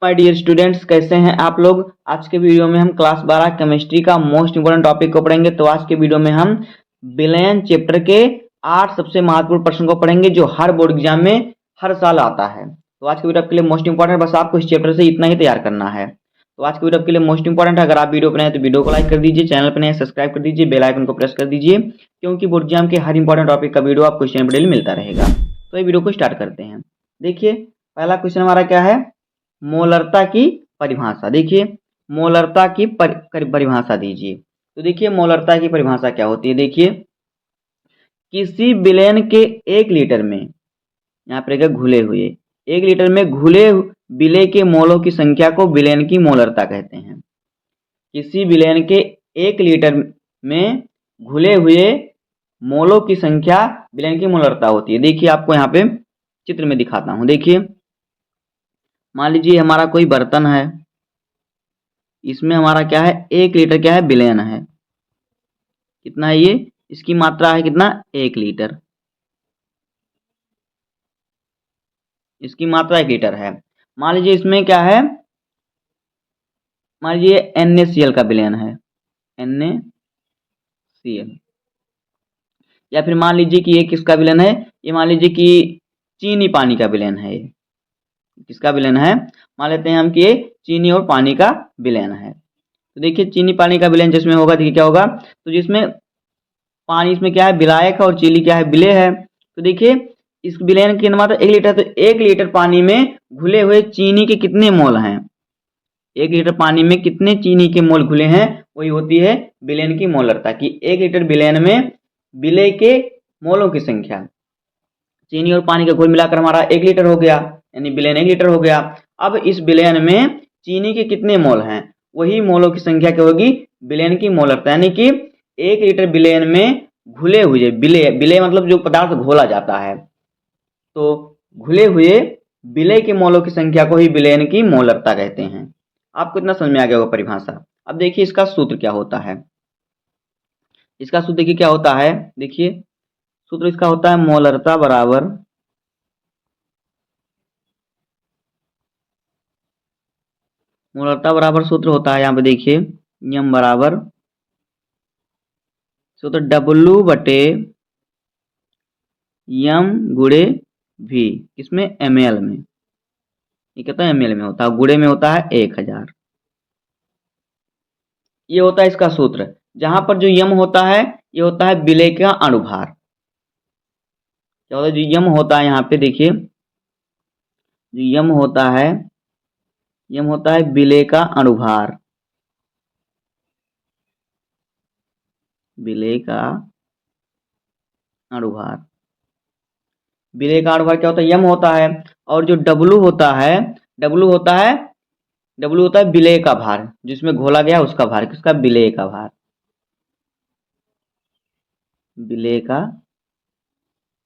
My dear students, कैसे हैं आप लोग। आज के वीडियो में हम क्लास 12 केमिस्ट्री का मोस्ट इंपोर्टेंट टॉपिक को पढ़ेंगे। तो आज के वीडियो में हम विलयन चैप्टर के 8 सबसे महत्वपूर्ण प्रश्न को पढ़ेंगे जो हर बोर्ड एग्जाम में हर साल आता है। तो आज के वीडियो आपके लिए मोस्ट इंपोर्टेंट, बस आपको इस चैप्टर से इतना ही तैयार करना है। तो आज के वीडियो आपके लिए मोस्ट इंपोर्टेंट है। अगर आप वीडियो पर नए तो वीडियो को लाइक कर दीजिए, चैनल पर नए सब्सक्राइब कर दीजिए, बेल आइकन को प्रेस कर दीजिए, क्योंकि बोर्ड एग्जाम के हर इंपॉर्टेंट टॉपिक का वीडियो आपको इस चैनल पर डेली मिलता रहेगा। तो ये वीडियो को स्टार्ट करते हैं। देखिए पहला क्वेश्चन हमारा क्या है, मोलरता की परिभाषा। देखिए मोलरता की परिभाषा दीजिए। तो देखिए मोलरता की परिभाषा क्या होती है। देखिए किसी विलयन के 1 लीटर में, यहाँ पर घुले हुए 1 लीटर में घुले विलय के मोलों की संख्या को विलयन की मोलरता कहते हैं। किसी विलयन के 1 लीटर में घुले हुए मोलों की संख्या विलयन की मोलरता होती है। देखिए आपको यहाँ पे चित्र में दिखाता हूँ। देखिए मान लीजिए हमारा कोई बर्तन है, इसमें हमारा क्या है 1 लीटर क्या है विलयन है। कितना है ये, इसकी मात्रा है कितना 1 लीटर, इसकी मात्रा 1 लीटर है। मान लीजिए इसमें क्या है, मान लीजिए NaCl का विलयन है, NaCl। या फिर मान लीजिए कि ये किसका विलयन है, ये मान लीजिए कि चीनी पानी का विलयन है। ये किसका विलयन है, मान लेते हैं हम कि ये चीनी और पानी का विलयन है। तो देखिए चीनी पानी का विलयन जिसमें होगा, देखिए क्या होगा, तो जिसमें पानी इसमें क्या है विलायक है और चीनी क्या है विलेय है। तो देखिए इस विलयन की मात्रा 1 लीटर, तो 1 लीटर पानी में घुले हुए चीनी के कितने मोल हैं, 1 लीटर पानी में कितने चीनी के मोल घुले हैं, वही होती है विलयन की मोलरता की। 1 लीटर विलयन में विलय के मोलों की संख्या, चीनी और पानी का घोल मिलाकर हमारा 1 लीटर हो गया, यानी विलयन 1 लीटर हो गया। अब इस विलयन में चीनी के कितने मोल हैं, वही मोलों की संख्या क्या होगी, विलयन की मोलरता। यानी कि 1 लीटर विलयन में घुले हुए विलय मतलब जो पदार्थ घोला जाता है, तो घुले हुए विलय के मोलों की संख्या को ही विलयन की मोलरता कहते हैं। आपको इतना समझ में आ गया होगा परिभाषा। अब देखिए इसका सूत्र क्या होता है। इसका सूत्र देखिए क्या होता है, देखिए सूत्र इसका होता है मोलरता बराबर सूत्र होता है यहाँ पे देखिए यम बराबर सूत्र W बटे यम गुणे V, इसमें ml में, ये कहता है ml में होता है, गुणे में होता है 1000। ये होता है इसका सूत्र। जहां पर जो यम होता है ये होता है विलय का अणुभार। क्या होता है, जो यम होता है यहाँ पे देखिए, जो यम होता है विलय का अणुभार, विलय का अणुभार। विलय का अणुभार क्या होता है, यम होता है। और जो W होता है, W होता है विलय का भार, जिसमें घोला गया उसका भार, किसका, विलय का भार, विलय का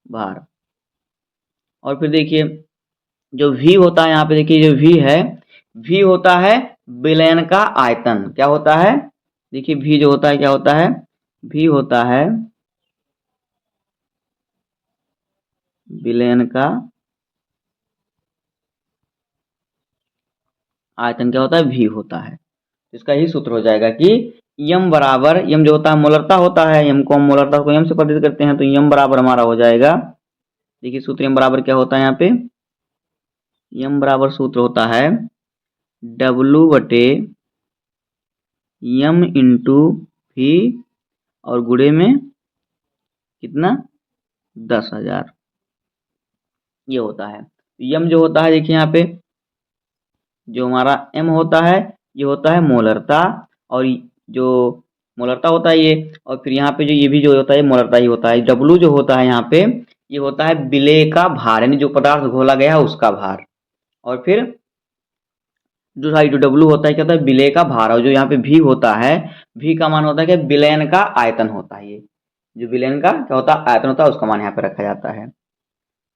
भार। और फिर देखिए जो V होता है यहाँ पे, देखिए जो V है, V होता है विलयन का आयतन। क्या होता है, देखिए V जो होता है क्या होता है, V होता है विलयन का आयतन। क्या होता है, V होता है। इसका ही सूत्र हो जाएगा कि यम बराबर, यम जो होता है मोलरता होता है, यम को हम मोलरता को यम से प्रदर्शित करते हैं, तो यम बराबर हमारा हो जाएगा, देखिए सूत्र यम बराबर क्या होता है यहाँ पे, यम बराबर सूत्र होता है W बटे यम इंटू V और गुणे में कितना 10,000, ये होता है। यम जो होता है देखिए यहाँ पे जो हमारा m होता है ये होता है मोलरता, और जो मोलरता होता है ये, और फिर यहाँ पे जो ये भी जो होता है मोलरता ही होता है। W जो होता है यहाँ पे ये होता है विलय का भार, यानी जो पदार्थ घोला गया है उसका भार। और फिर जो W होता है क्या होता है, विलय का भार। और जो यहाँ पे V होता है, V का मान होता है कि विलयन का आयतन होता है। ये जो विलयन का क्या होता है आयतन होता है, उसका मान यहाँ पे रखा जाता है।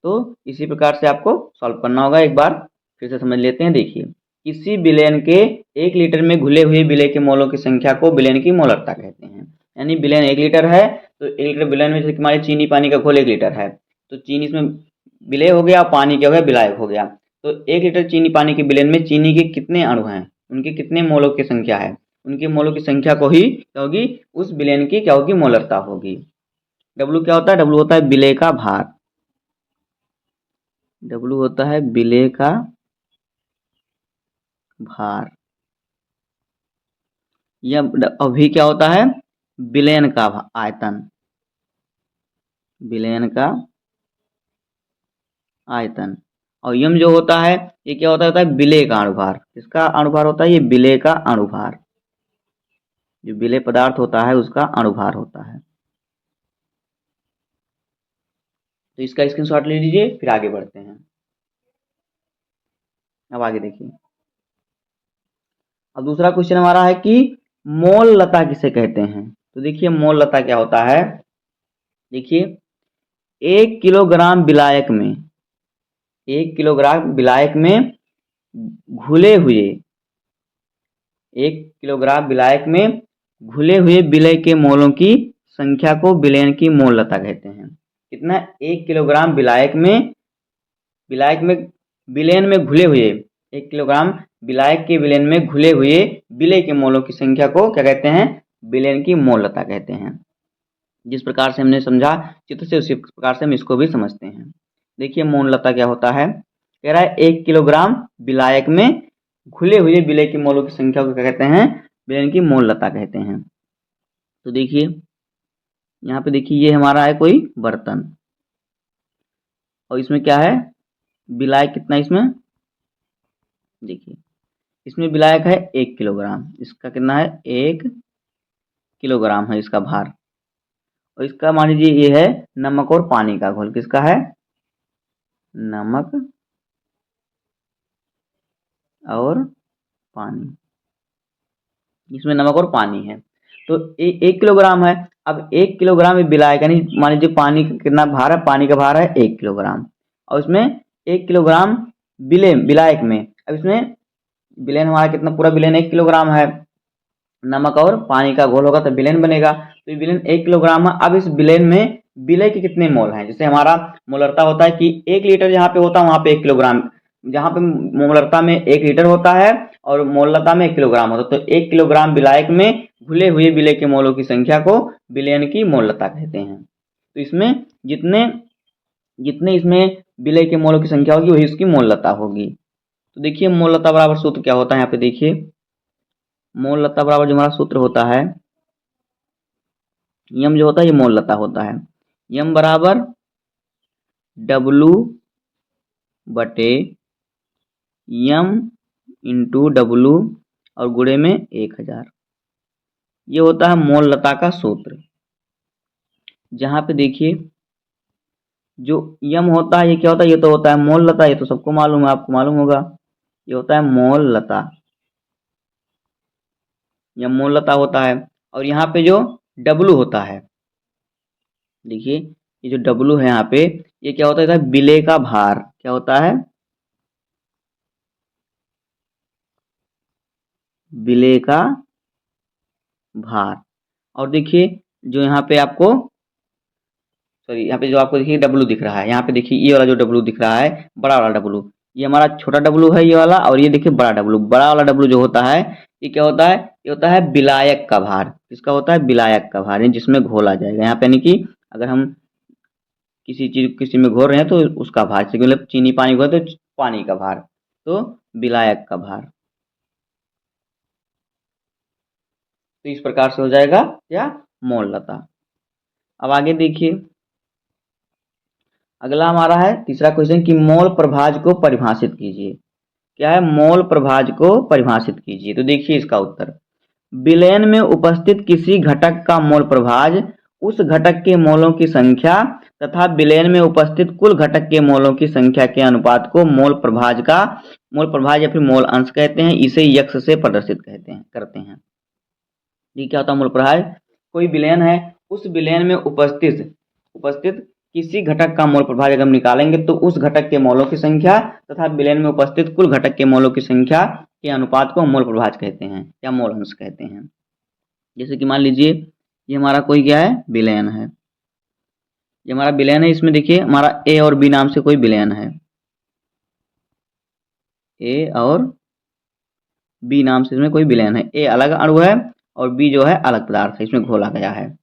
तो इसी प्रकार से आपको सॉल्व करना होगा। एक बार फिर से समझ लेते हैं। देखिए किसी विलयन के 1 लीटर में घुले हुए विलय के मोलों की संख्या को विलयन की मोलरता कहते हैं। यानी विलयन 1 लीटर है, तो 1 लीटर विलयन में जैसे हमारे चीनी पानी का घोल 1 लीटर है, तो चीनी इसमें विलय हो गया, पानी क्या हो गया विलायक हो गया। तो 1 लीटर चीनी पानी के विलयन में चीनी के कितने अणु हैं, उनके कितने मोलों की संख्या है, उनके मोलों की संख्या को ही क्या होगी, उस विलयन की क्या होगी, मोलरता होगी। डब्लू क्या होता है, डब्लू होता है विलेय का भार, डब्लू होता है विलेय का भार। यह अभी क्या होता है, विलयन का आयतन, विलयन का आयतन। और यम जो होता है ये क्या होता है विलेय का अणुभार। किसका अणुभार होता है, ये विलेय का अणुभार, जो विलेय पदार्थ होता है उसका अणुभार होता है। तो इसका स्क्रीनशॉट ले लीजिए, फिर आगे बढ़ते हैं। अब आगे देखिए, अब दूसरा क्वेश्चन हमारा है कि मोल लता किसे कहते हैं। तो देखिए मोल लता क्या होता है, देखिए 1 किलोग्राम विलायक में, 1 किलोग्राम विलायक में घुले हुए, 1 किलोग्राम विलायक में घुले हुए विलय के मोलों की संख्या को विलयन की मोल लता कहते हैं। कितना, 1 किलोग्राम विलायक में विलयन में घुले हुए, 1 किलोग्राम विलायक के विलयन में घुले हुए विलय के मोलों की संख्या को क्या कहते हैं, विलयन की मोल लता कहते हैं। जिस प्रकार से हमने समझा चित्र से, उसी प्रकार से हम इसको भी समझते हैं। देखिए मोल लता क्या होता है, कह रहा है 1 किलोग्राम विलायक में घुले हुए विलय के मोलों की संख्या को क्या कहते हैं, विलयन की मोल लता कहते हैं। तो देखिए यहाँ पे देखिए ये हमारा है कोई बर्तन, और इसमें क्या है, विलायक कितना, इसमें देखिए इसमें विलायक है 1 किलोग्राम, इसका कितना है 1 किलोग्राम है इसका भार। और इसका मान लीजिए ये है नमक और पानी का घोल, किसका है, नमक और पानी, इसमें नमक और पानी है। तो 1 किलोग्राम है। अब 1 किलोग्राम विलायक, यानी मान लीजिए पानी का कितना भार है, पानी का भार है 1 किलोग्राम, और इसमें 1 किलोग्राम विलायक में, अब इसमें विलयन हमारा कितना, पूरा विलयन 1 किलोग्राम है, नमक और पानी का घोल होगा तो विलयन बनेगा। तो ये विलयन 1 किलोग्राम है। अब इस विलयन में विलय के कितने मोल हैं, जैसे हमारा मोलरता होता है कि 1 लीटर जहाँ पे होता है वहाँ पे 1 किलोग्राम, जहाँ पे मोलरता में 1 लीटर होता है और मोलरता में 1 किलोग्राम होता है, तो 1 किलोग्राम विलायक में घुले हुए विलय के मोलों की संख्या को विलयन की मोलरता कहते हैं। तो इसमें जितने जितने इसमें विलय के मोलों की संख्या होगी वही इसकी मोलरता होगी। तो देखिए मोलरता बराबर सूत्र क्या होता है, यहाँ पे देखिए मोल लता बराबर जो हमारा सूत्र होता है, यम जो होता है ये मोल लता होता है, यम बराबर डब्लू बटे यम इंटू डब्लू और गुणे में 1000, ये होता है मोल लता का सूत्र। जहाँ पे देखिए जो यम होता है ये क्या होता है, ये तो होता है मोल लता, ये तो सबको मालूम है, आपको मालूम होगा, ये होता है मोल लता, यह मोल लता होता है। और यहाँ पे जो डब्लू होता है, देखिए ये जो डब्लू है यहाँ पे, ये क्या होता है, विलय का भार, क्या होता है, विलय का भार। और देखिए जो यहाँ पे आपको, सॉरी यहाँ पे जो आपको देखिए डब्लू दिख रहा है, यहाँ पे देखिए ये वाला जो डब्लू दिख रहा है, बड़ा वाला डब्लू, ये हमारा छोटा डब्लू है ये वाला, और ये देखिए बड़ा डब्लू, बड़ा वाला डब्लू जो होता है ये क्या होता है, ये होता है विलायक का भार। किसका होता है, विलायक का भार, जिसमें घोला जाएगा। यहाँ पे यानी कि अगर हम किसी में घोल रहे हैं तो उसका भार, जैसे मतलब चीनी पानी घोल तो पानी का भार, तो विलायक का भार। तो इस प्रकार से हो जाएगा क्या, मोल लता। अब आगे देखिए, अगला हमारा है तीसरा क्वेश्चन कि मोल प्रभाज को परिभाषित कीजिए। क्या है, मोल प्रभाज को परिभाषित कीजिए। तो देखिए इसका उत्तर, विलयन में उपस्थित किसी घटक का मोल प्रभाज उस घटक के मोलों की संख्या तथा विलयन में उपस्थित कुल घटक के मोलों की संख्या के अनुपात को मोल प्रभाज या फिर मोल अंश कहते हैं। इसे यक्ष से प्रदर्शित करते हैं। ये क्या होता है मोल प्रभाज, कोई विलयन है, उस विलयन में उपस्थित किसी घटक का मोल प्रभाज अगर हम निकालेंगे तो उस घटक के मोलों की संख्या तथा विलयन में उपस्थित कुल घटक के मोलों की संख्या के अनुपात को मोल प्रभाज कहते हैं या मोल अंश कहते हैं। जैसे कि मान लीजिए ये हमारा कोई क्या है, विलयन है, ये हमारा विलयन है, इसमें देखिए हमारा ए और बी नाम से कोई विलयन है। ए और बी नाम से इसमें कोई विलेन है। ए अलग अणु है और बी जो है अलग पदार्थ है, इसमें घोला गया है। तो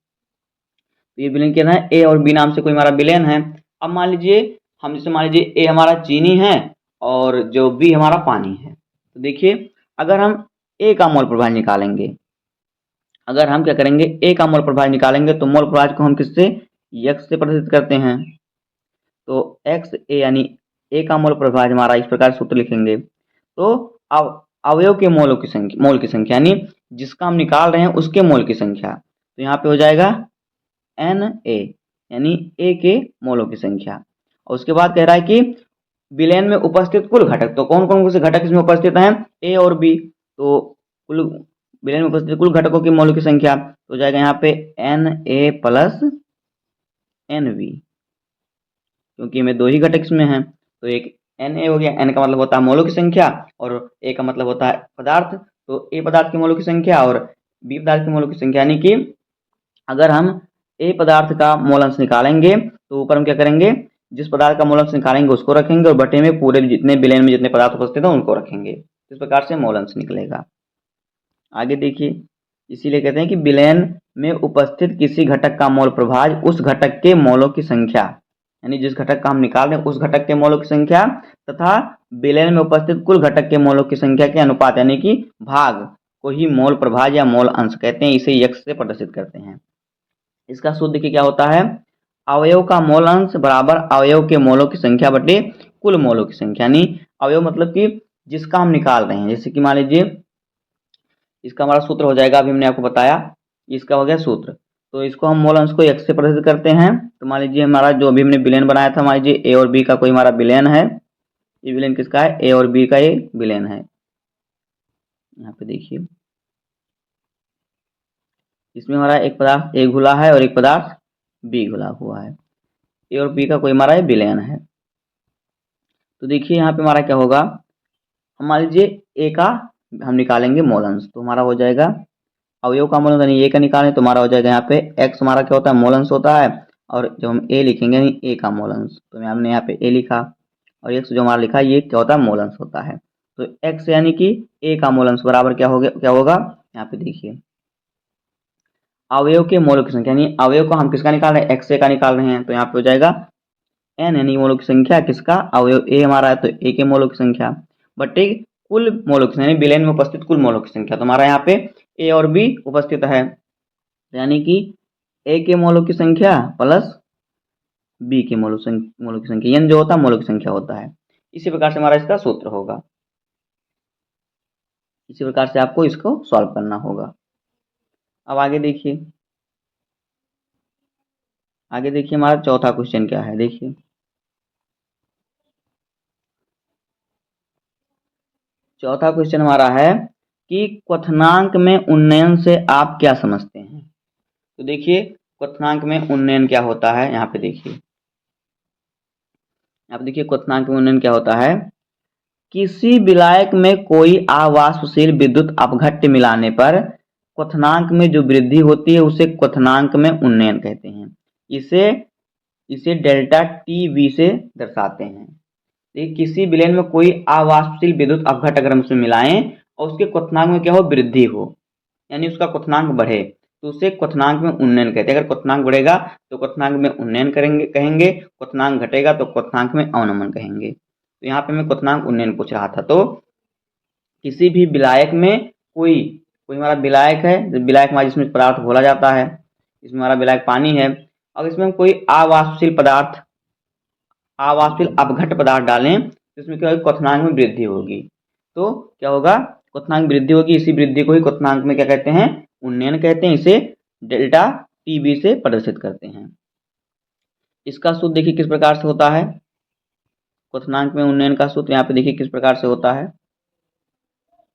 ये विलेन क्या है, ए और बी नाम से कोई हमारा विलेन है। अब मान लीजिए हम जैसे मान लीजिए ए हमारा चीनी है और जो बी हमारा पानी है। तो देखिए अगर हम ए का मोल प्रभाव निकालेंगे, अगर हम क्या करेंगे ए का मोल प्रभाव निकालेंगे तो मोल प्रभाव को हम किससे यक्स से प्रदर्शित करते हैं। तो एक्स ए यानी ए का मोल प्रभाव हमारा इस प्रकार सूत्र लिखेंगे। तो अब अवयव के मोल की संख्या यानी जिसका हम निकाल रहे हैं उसके मोल की संख्या, तो यहाँ पे हो जाएगा एन ए यानी ए के मोलों की संख्या। और उसके बाद कह रहा है कि विलेन में उपस्थित कुल घटक, तो कौन कौन से घटक इसमें उपस्थित हैं, ए और बी। तो कुल विलेन में उपस्थित कुल घटकों की मोलों की संख्या तो हो जाएगा यहाँ पे N A plus N B, क्योंकि में दो ही घटक इसमें हैं। तो एक एन ए हो गया, एन का मतलब होता है मोलों की संख्या और ए का मतलब होता है पदार्थ। तो ए पदार्थ की मोलों की संख्या और बी पदार्थ की मोलों की संख्या, यानी कि अगर हम ए पदार्थ का मोल अंश निकालेंगे तो ऊपर हम क्या करेंगे, जिस पदार्थ का मोल अंश निकालेंगे उसको रखेंगे और बटे में पूरे जितने विलेन में जितने पदार्थ उपस्थित हैं उनको रखेंगे। इस प्रकार से मोल अंश निकलेगा। आगे देखिए, इसीलिए कहते हैं कि विलेन में उपस्थित किसी घटक का मोल प्रभाव उस घटक के मोलों की संख्या, यानी जिस घटक का हम निकाल रहे हैं उस घटक के मोलों की संख्या तथा विलेन में उपस्थित कुल घटक के मोलों की संख्या के अनुपात यानी कि भाग को ही मोल प्रभाव या मोल अंश कहते हैं। इसे यक्स से प्रदर्शित करते हैं। इसका सूत्र देखिए क्या होता है, अवयव का मोल अंश बराबर अवयव के मोलों की संख्या बटे कुल मोलों की संख्या। यानी अवयव मतलब कि जिसका हम निकाल रहे हैं, जैसे कि मान लीजिए इसका हमारा सूत्र हो जाएगा, अभी हमने आपको बताया इसका हो गया सूत्र। तो इसको हम मोल अंश को x से प्रदर्शित करते हैं। तो मान लीजिए हमारा जो अभी हमने विलेन बनाया था, मान लीजिए ए और बी का कोई हमारा विलेन है। ये विलेन किसका है, ए और बी का ये विलेन है। यहाँ पे देखिए इसमें हमारा एक पदार्थ ए घुला है और एक पदार्थ बी घुला हुआ है। ए और बी का कोई हमारा विलेन है। तो देखिए यहाँ पे हमारा क्या होगा, हम मान लीजिए ए का हम निकालेंगे मोल अंश, तो हमारा हो जाएगा अवयव का मोल अंश यानी ए का निकालें तो हमारा हो जाएगा यहाँ पे एक्स हमारा क्या होता है मोल अंश होता है, और जब हम ए लिखेंगे यानी ए का मोल अंश, तो हमने यहाँ पे ए लिखा और एक्स जो हमारा लिखा ये क्या होता है मोल अंश होता है। तो एक्स यानी कि ए का मोल अंश बराबर क्या होगा यहाँ पे देखिए अवयव के मोलों की संख्या, यानी अवयव को हम किसका निकाल रहे हैं, एक्स ए का निकाल रहे हैं। तो यहाँ पे हो जाएगा एन यानी मोलों की संख्या किसका, अवयव ए हमारा है तो ए के मोलों की संख्या बटे कुल मोलों की संख्या यानी विलेन में उपस्थित कुल मोलों की संख्या। तो हमारा यहाँ पे ए और बी उपस्थित है, यानी कि ए के मोलों की संख्या प्लस बी के मोलों की संख्या, एन जो होता है मोलों की संख्या होता है। इसी प्रकार से हमारा इसका सूत्र होगा। इसी प्रकार से आपको इसको सॉल्व करना होगा। अब आगे देखिए, आगे देखिए हमारा चौथा क्वेश्चन क्या है। देखिए चौथा क्वेश्चन हमारा है कि क्वथनांक में उन्नयन से आप क्या समझते हैं। तो देखिए क्वथनांक में उन्नयन क्या होता है, यहाँ पे देखिए, यहाँ पे देखिए क्वथनांक में उन्नयन क्या होता है, किसी विलायक में कोई अवाष्पशील विद्युत अपघट्य मिलाने पर क्वथनांक में जो वृद्धि होती है उसे क्वथनांक में उन्नयन कहते हैं। इसे इसे डेल्टा टी वी से दर्शाते हैं। किसी विलेन में कोई अवाष्पशील विद्युत अपघट्य अगर हम उसमें मिलाएं और उसके क्वथनांक में क्या हो वृद्धि हो, यानी उसका क्वथनांक बढ़े, तो उसे क्वथनांक में उन्नयन कहते हैं। अगर क्वथनांक बढ़ेगा तो क्वथनांक में उन्नयन कहेंगे, क्वथनांक घटेगा तो क्वथनांक में अवनमन कहेंगे। तो यहाँ पे मैं क्वथनांक उन्नयन पूछ रहा था। तो किसी भी विलायक में कोई कोई हमारा विलायक है, विलायक हमारा जिसमें पदार्थ घोला जाता है, इसमें हमारा विलायक पानी है, और इसमें कोई अवाष्पशील पदार्थ अवाष्पशील अपघट्य पदार्थ डालें तो इसमें क्या होगा, क्वथनांक में वृद्धि होगी। तो क्या होगा, क्वथनांक वृद्धि होगी। इसी वृद्धि को ही क्वथनांक में क्या कहते हैं, उन्नयन कहते हैं। इसे डेल्टा टी बी से प्रदर्शित करते हैं। इसका सूत्र देखिए किस प्रकार से होता है, क्वथनांक में उन्नयन का सूत्र यहाँ पे देखिए किस प्रकार से होता है।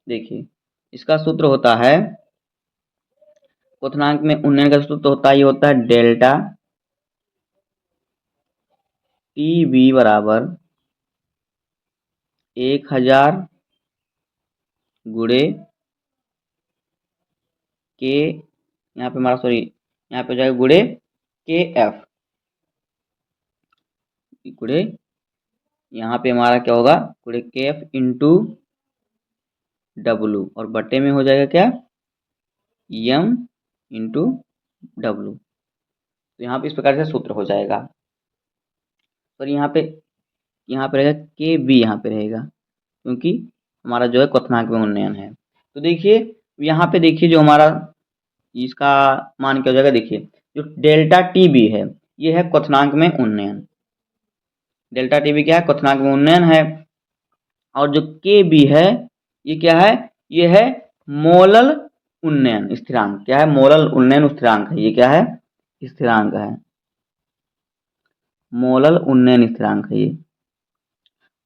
देखिए इसका सूत्र होता है, क्वथनांक में उन्नयन का सूत्र होता है, ये होता है डेल्टा टी बी बराबर 1000 गुणे के, यहाँ पे हमारा सॉरी यहाँ पे हो जाएगा गुणे के एफ गुणे यहाँ पे हमारा क्या होगा, गुणे के एफ इंटू डब्लू और बटे में हो जाएगा क्या, एम इंटू डब्लू। तो यहाँ पे इस प्रकार से सूत्र हो जाएगा। और यहाँ पे रहेगा के बी, यहाँ पे रहेगा क्योंकि हमारा जो है क्वथनांक में उन्नयन है। तो देखिए यहाँ पे देखिए जो हमारा इसका मान क्या हो जाएगा, देखिए जो डेल्टा टी बी है ये है क्वथनांक में उन्नयन, डेल्टा टी बी क्या है, क्वथनांक में उन्नयन है। और जो के बी है ये क्या है, ये है मोलल उन्नयन स्थिरांक। क्या है, मोलल उन्नयन स्थिरांक है, ये क्या है, स्थिरांक है, मोलल उन्नयन स्थिरांक है ये।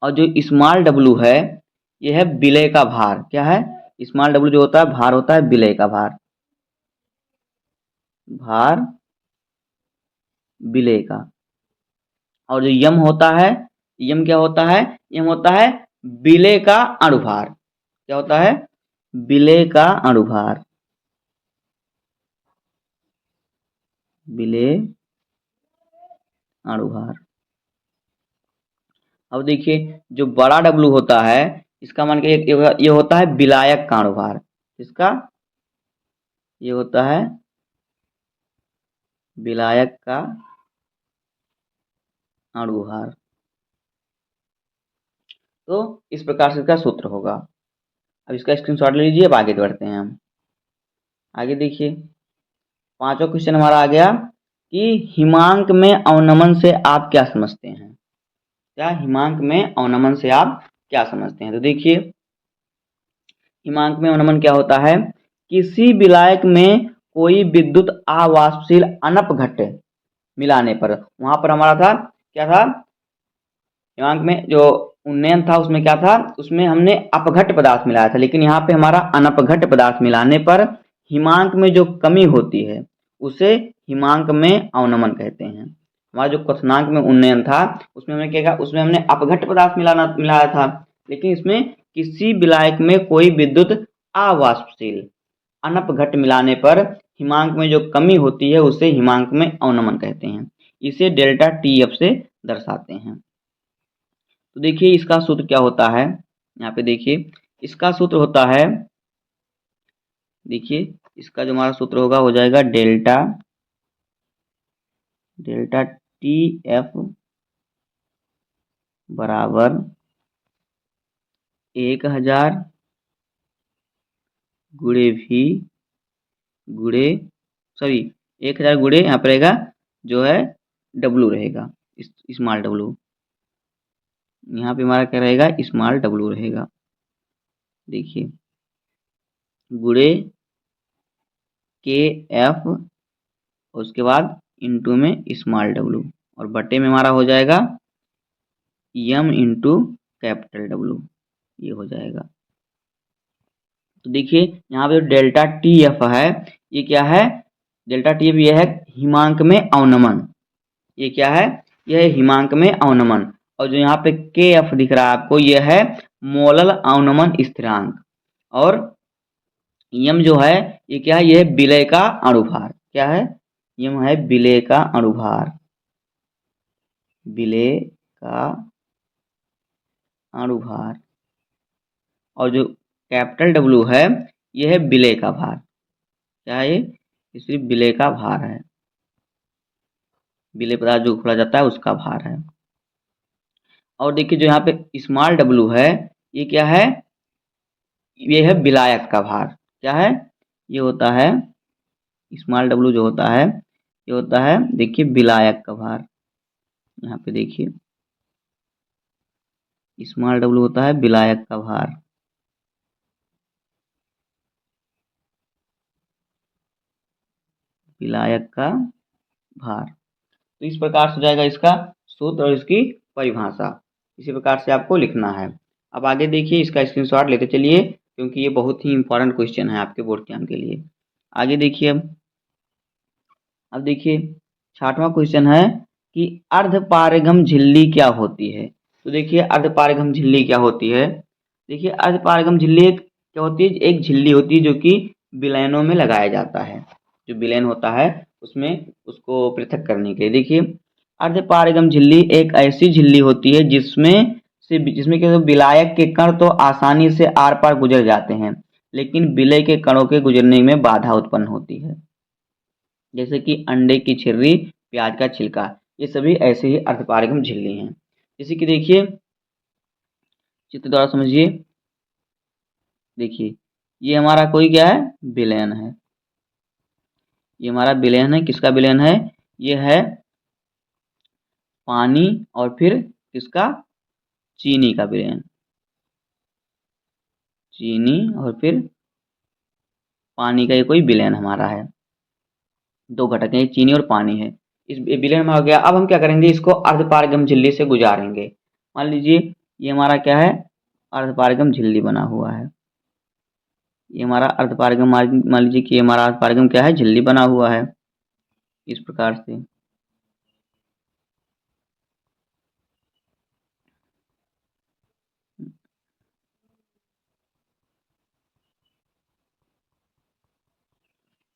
और जो स्मॉल डब्लू है ये है विलय का भार। क्या है, स्मॉल डब्लू जो होता है भार होता है विलय का भार, भार विलय का। और जो यम होता है, यम क्या होता है, यम होता है विलय का अणुभार। क्या होता है, विलय का अणुभार, विलय अणुभार। अब देखिए जो बड़ा डब्लू होता है इसका मान के ये होता है विलायक का अणुभार। इसका ये होता है विलायक का अणुभार। तो इस प्रकार से इसका सूत्र होगा। अब इसका स्क्रीनशॉट ले लीजिए। अब आगे बढ़ते हैं हम। आगे देखिए पांचवा क्वेश्चन हमारा आ गया कि हिमांक में अवनमन से आप क्या समझते हैं। क्या, हिमांक में अवनमन से आप क्या समझते हैं। तो देखिए हिमांक में अवनमन क्या होता है, किसी विलायक में कोई विद्युत अवाष्पशील अनपघट मिलाने पर, वहां पर हमारा था क्या था, हिमांक में जो उन्नयन था उसमें क्या था, उसमें हमने अपघट पदार्थ मिलाया था, लेकिन यहाँ पे हमारा अनपघट पदार्थ मिलाने पर हिमांक में जो कमी होती है उसे हिमांक में अवनमन कहते हैं। हमारा जो क्वथनांक में उन्नयन था उसमें हमने क्या कहा, उसमें हमने अपघट पदार्थ मिलाया था, लेकिन इसमें किसी विलायक में कोई विद्युत अवाष्पशील अनपघट मिलाने पर हिमांक में जो कमी होती है उसे हिमांक में अवनमन कहते हैं। इसे डेल्टा टी एफ से दर्शाते हैं। तो देखिए इसका सूत्र क्या होता है, यहाँ पे देखिए इसका सूत्र होता है, देखिए इसका जो हमारा सूत्र होगा हो जाएगा डेल्टा टी एफ बराबर 1000 गुणे भी गुणे 1000 गुणे यहाँ पर रहेगा जो है डब्लू रहेगा, स्मॉल डब्लू। यहाँ पे हमारा क्या रहेगा, स्मॉल डब्लू रहेगा। देखिए गुणे के एफ उसके बाद इंटू में स्मॉल डब्लू और बटे में हमारा हो जाएगा यम इंटू कैपिटल डब्लू, ये हो जाएगा। तो देखिए यहाँ पे जो डेल्टा टी एफ है ये क्या है, डेल्टा टी एफ ये है हिमांक में अवनमन। ये क्या है, यह है हिमांक में अवनमन। और जो यहाँ पे के एफ दिख रहा है आपको ये है मोलल अवनमन स्थिरांक। और यम जो है ये क्या है, ये है विलय का अणुभार। क्या है, यम है विलय का अणुभार, विलय का अणुभार। और जो कैपिटल डब्लू है ये है विलय का भार। क्या है, ये सिर्फ विलय का भार है, विलय पदार्थ जो खोला जाता है उसका भार है। और देखिए जो यहाँ पे स्मॉल डब्लू है ये क्या है, ये है विलायक का भार। क्या है, ये होता है स्मॉल डब्लू जो होता है ये होता है देखिए विलायक का भार। यहाँ पे देखिए स्मॉल डब्लू होता है विलायक का भार। विलायक का भार। तो इस प्रकार से जाएगा इसका सूत्र और इसकी परिभाषा, इसी प्रकार से आपको लिखना है। अब आगे देखिए इसका स्क्रीनशॉट लेते चलिए क्योंकि ये बहुत ही इंपॉर्टेंट क्वेश्चन है आपके बोर्ड एग्जाम के लिए। आगे देखिए अब देखिए छठवां क्वेश्चन है कि अर्धपारगम झिल्ली क्या होती है। तो देखिए अर्धपारगम झिल्ली क्या होती है। देखिए अर्धपारगम झिल्ली क्या होती है, एक झिल्ली होती है जो कि विलयनों में लगाया जाता है। जो विलयन होता है उसमें उसको पृथक करने के लिए। देखिए अर्धपारगम झिल्ली एक ऐसी झिल्ली होती है जिसमें के विलायक के कण तो आसानी से आर पार गुजर जाते हैं, लेकिन विलय के कणों के गुजरने में बाधा उत्पन्न होती है। जैसे कि अंडे की छिर्री, प्याज का छिलका, ये सभी ऐसे ही अर्धपारगम झिल्ली हैं। जैसे कि देखिए, चित्र द्वारा समझिए। देखिए, ये हमारा कोई क्या है, विलयन है। ये हमारा विलयन है। किसका विलयन है? ये है पानी और फिर किसका, चीनी का विलयन। चीनी और फिर पानी का ये कोई विलयन हमारा है। दो घटक हैं, चीनी और पानी है। इस विलयन में हो गया। अब हम क्या करेंगे, इसको अर्धपारगम झिल्ली से गुजारेंगे। मान लीजिए ये हमारा क्या है, अर्धपारगम झिल्ली बना हुआ है। ये हमारा अर्धपारगम, मान लीजिए कि ये हमारा अर्धपारगम क्या है, झिल्ली बना हुआ है इस प्रकार से।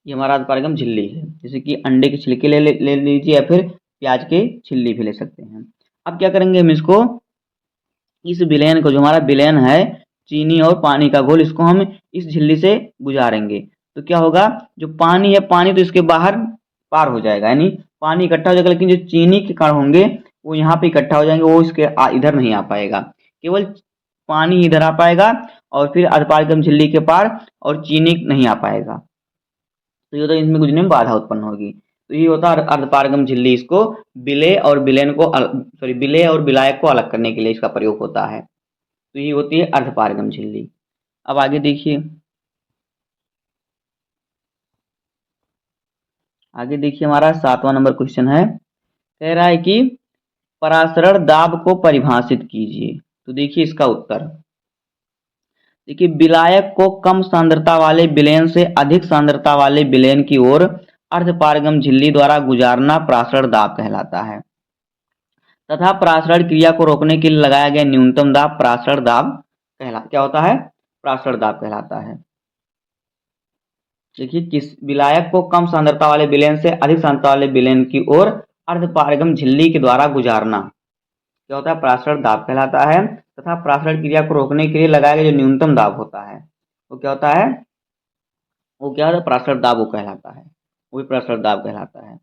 ये हमारा अर्धपारगम झिल्ली है। जैसे कि अंडे के छिलके ले लीजिए या फिर प्याज के छिल्ली भी ले सकते हैं। अब क्या करेंगे हम इसको, इस विलयन को, जो हमारा विलयन है चीनी और पानी का घोल, इसको हम इस झिल्ली से गुजारेंगे। तो क्या होगा, जो पानी है, पानी तो इसके बाहर पार हो जाएगा, यानी पानी इकट्ठा हो जाएगा, लेकिन जो चीनी के कण होंगे वो यहाँ पे इकट्ठा हो जाएंगे, वो इसके इधर नहीं आ पाएगा। केवल पानी इधर आ पाएगा और फिर अर्धपारगम झिल्ली के पार, और चीनी नहीं आ पाएगा। तो ये होता है, इसमें गुजरने में बाधा उत्पन्न होगी। तो ये होता है अर्धपारगम झिल्ली। इसको विलय और विलयन को विलय और विलायक को अलग करने के लिए इसका प्रयोग होता है। तो ये होती है अर्धपारगम झिल्ली। अब आगे देखिए, हमारा 7वां नंबर क्वेश्चन है। कह रहा है कि परासरण दाब को परिभाषित कीजिए। तो देखिए इसका उत्तर। देखिए, विलायक को कम सांद्रता वाले विलयन से अधिक सांद्रता वाले विलयन की ओर अर्धपारगम झिल्ली द्वारा गुजारना परासरण दाब कहलाता है, तथा परासरण क्रिया को रोकने के लिए लगाया गया न्यूनतम दाब परासरण दाब क्या होता है, परासरण दाब कहलाता है। देखिए, किस विलायक को कम सांद्रता वाले विलयन से अधिक सांद्रता वाले विलयन की ओर अर्धपारगम झिल्ली के द्वारा गुजारना क्या होता है, परासरण दाब कहलाता है, तथा परासरण क्रिया को रोकने के लिए लगाया गया जो न्यूनतम दाब होता है वो क्या होता है, परासरण दाब वो कहलाता है, वो भी परासरण दाब कहलाता है।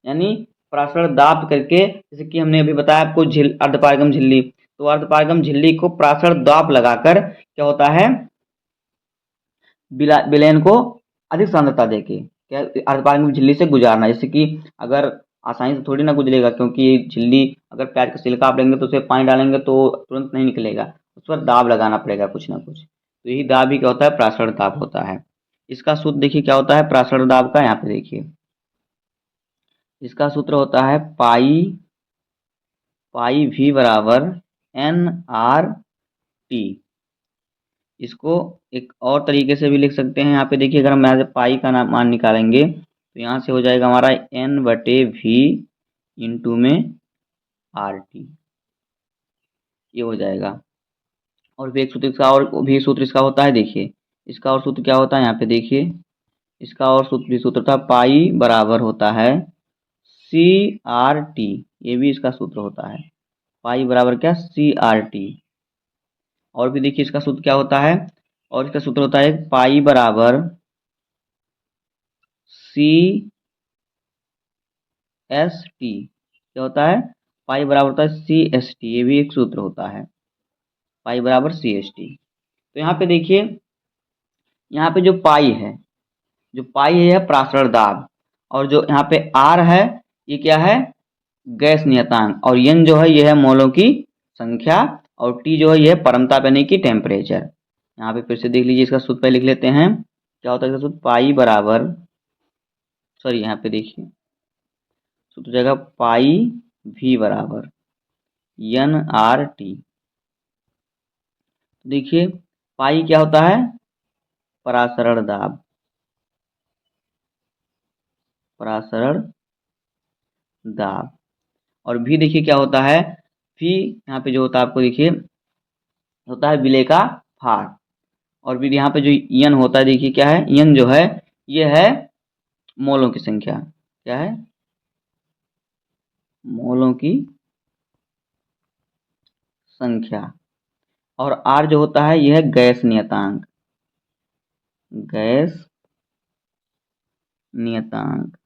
यानी परासरण दाब करके, जैसे कि हमने अभी बताया आपको अर्धपारगम झिल्ली, तो अर्धपारगम झिल्ली को परासरण दाब लगाकर क्या होता है, विलयन को अधिक सांद्रता देके क्या अर्धपारगम झिल्ली से गुजारना। जैसे कि अगर आसानी से थोड़ी ना गुजरेगा, क्योंकि ये झिल्ली, अगर प्याज का छिलका आप लेंगे तो उसे पानी डालेंगे तो तुरंत नहीं निकलेगा, उस पर दाब लगाना पड़ेगा कुछ ना कुछ। तो यही दाब ही क्या होता है, परासरण दाब होता है। इसका सूत्र देखिए क्या होता है परासरण दाब का, यहाँ पे देखिए इसका सूत्र होता है पाई V बराबर NRT। इसको एक और तरीके से भी लिख सकते हैं। यहाँ पे देखिए, अगर हम यहाँ से पाई का मान निकालेंगे तो यहाँ से हो जाएगा हमारा N/V इंटू में RT, ये हो जाएगा। और भी एक सूत्र इसका, और भी सूत्र इसका होता है। देखिए इसका और सूत्र क्या होता है, यहाँ पे देखिए इसका और सूत्र था पाई बराबर होता है CRT। ये भी इसका सूत्र होता है, पाई बराबर क्या, CRT। और भी देखिए इसका सूत्र क्या होता है, और इसका सूत्र होता है पाई बराबर CST। क्या होता है, पाई बराबर होता है CST, ये भी एक सूत्र होता है, पाई बराबर CST। तो यहाँ पे देखिए, यहाँ पे जो पाई है परासरण दाब, और जो यहाँ पे R है ये क्या है, गैस नियतांक, और N जो है ये है मोलों की संख्या, और T जो है ये है परमताप यानी कि टेम्परेचर। यहाँ पे फिर से देख लीजिए, इसका सूत्र पहले लिख लेते हैं। क्या होता है इसका सूत्र, पाई बराबर, सॉरी यहाँ पे देखिए सूत्र जगह पाई V बराबर NRT। देखिए पाई क्या होता है, परासरण दाब, और भी देखिए क्या होता है, भी यहाँ पे जो होता है आपको देखिए होता है विलय का भार, और फिर यहाँ पे जो यन होता है देखिए क्या है, यन जो है ये है मोलों की संख्या, क्या है, मोलों की संख्या, और R जो होता है यह है गैस नियतांक, गैस नियतांक,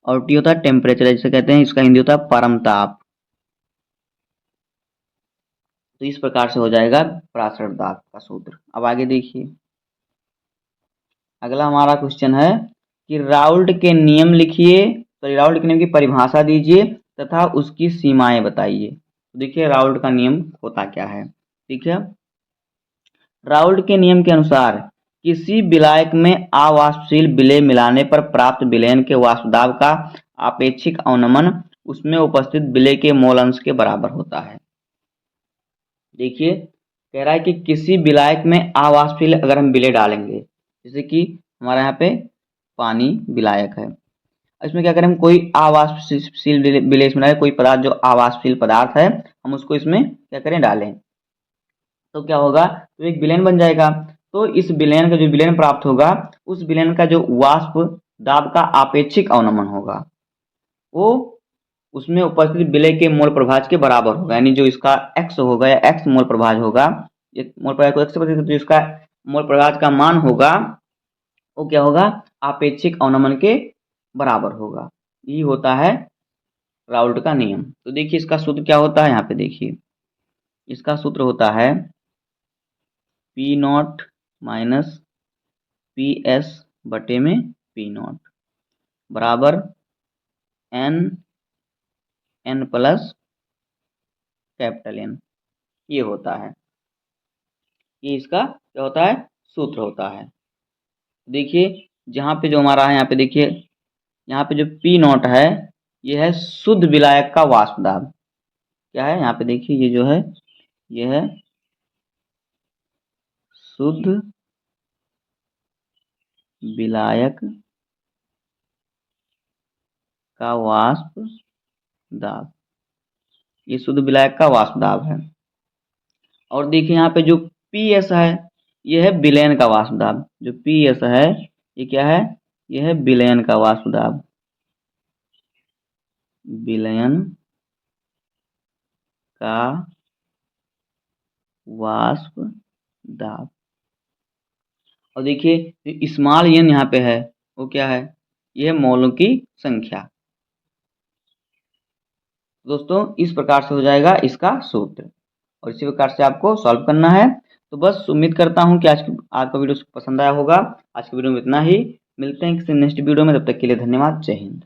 और T होता है टेम्परेचर, जिसे कहते हैं, इसका हिंदी होता है परम ताप। तो इस प्रकार से हो जाएगा पराशर दाब का सूत्र। अब आगे देखिए, अगला हमारा क्वेश्चन है कि राउल्ट के नियम लिखिए, तो राउल्ट के नियम की परिभाषा दीजिए तथा उसकी सीमाएं बताइए। तो देखिए राउल्ट का नियम होता क्या है, ठीक है। राउल्ट के नियम के अनुसार किसी विलायक में अवाष्पशील विलेय मिलाने पर प्राप्त विलयन के वाष्प दाब का आपेक्षिक अवनमन उसमें उपस्थित विलेय के मोल अंश के बराबर होता है। देखिए कह रहा है कि किसी विलायक में अवाष्पशील अगर हम विलेय डालेंगे, जैसे कि हमारे यहाँ पे पानी विलायक है, इसमें क्या करें हम, कोई अवाष्पशील विलेय में कोई पदार्थ जो अवाष्पशील पदार्थ है हम उसको इसमें क्या करें डालें, तो क्या होगा, तो एक विलयन बन जाएगा। तो इस विलयन का जो विलयन प्राप्त होगा, उस विलयन का जो वाष्प दाब का आपेक्षिक अवनमन होगा वो उसमें उपस्थित विलेय के मोल प्रभाज के बराबर होगा, यानी जो इसका x होगा या x मोल प्रभाज होगा, मोल प्रभाज को x से प्रतिस्थापित, जो इसका मोल प्रभाज का मान होगा वो क्या होगा, आपेक्षिक अवनमन के बराबर होगा। ये होता है राउल्ट का नियम। तो देखिए इसका सूत्र क्या होता है, यहाँ पे देखिए इसका सूत्र होता है P not minus P S बटे में पी नॉट बराबर एन प्लस कैपिटल एन। ये होता है, ये इसका क्या होता है, सूत्र होता है। देखिए जहाँ पे जो हमारा है, यहाँ पे देखिए यहाँ पे जो पी नॉट है ये है शुद्ध विलायक का वाष्प दाब, क्या है यहाँ पे देखिए ये जो है ये है शुद्ध विलायक का वाष्प दाब, ये शुद्ध विलायक का वाष्प दाब है। और देखिए यहाँ पे जो पी एस है ये है विलयन का वाष्प दाब, जो पी एस है ये क्या है, ये है विलयन का वाष्प दाब, विलयन का वाष्प दाब। और देखिए स्मॉल एन यहाँ पे है वो क्या है, ये है मोलों की संख्या। दोस्तों इस प्रकार से हो जाएगा इसका सूत्र, और इसी प्रकार से आपको सॉल्व करना है। तो बस उम्मीद करता हूँ कि आज का वीडियो पसंद आया होगा। आज के वीडियो में इतना ही, मिलते हैं किसी नेक्स्ट वीडियो में, तब तक के लिए धन्यवाद, जय हिंद।